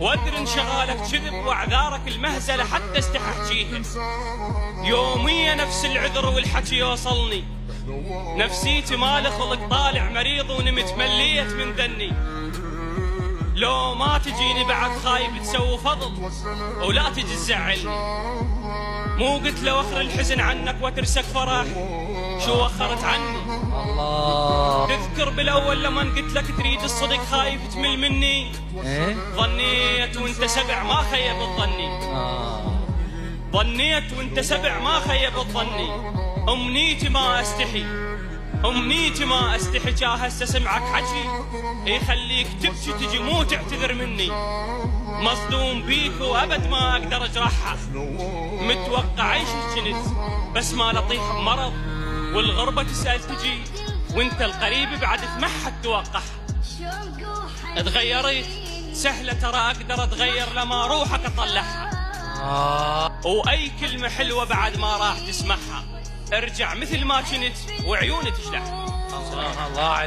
وادري انشغالك كذب واعذارك المهزله حتى استحى احجيها. يوميا نفس العذر والحكي يوصلني، نفسيتي مال خلق طالع مريض ونمت مليت من ذني. لو ما تجيني بعد خايب تسوي فضل ولا تجي تزعلني. مو قلت لو اخر الحزن عنك وترسك فرح، شو وخرت عني؟ الله. تذكر بالاول لما قلت لك تريد الصدق خايف تمل مني؟ ظنيت وانت سبع ما خيب الظني. ظنيت وانت سبع ما خيب الظني. امنيتي ما استحي، امنيتي ما استحي. هسه سمعك حكي يخليك تبكي تجي مو تعتذر مني. مصدوم بيك وابد ما اقدر اجرحها. متوقع عيش كنت بس ما لطيح بمرض، والغربة تسأل تجي وانت القريب بعد تمحك توقعها. تغيرت سهلة ترى اقدر اتغير لما روحك اطلعها. واي كلمة حلوة بعد ما راح تسمعها ارجع مثل ما كنت وعيوني تشلح. الله.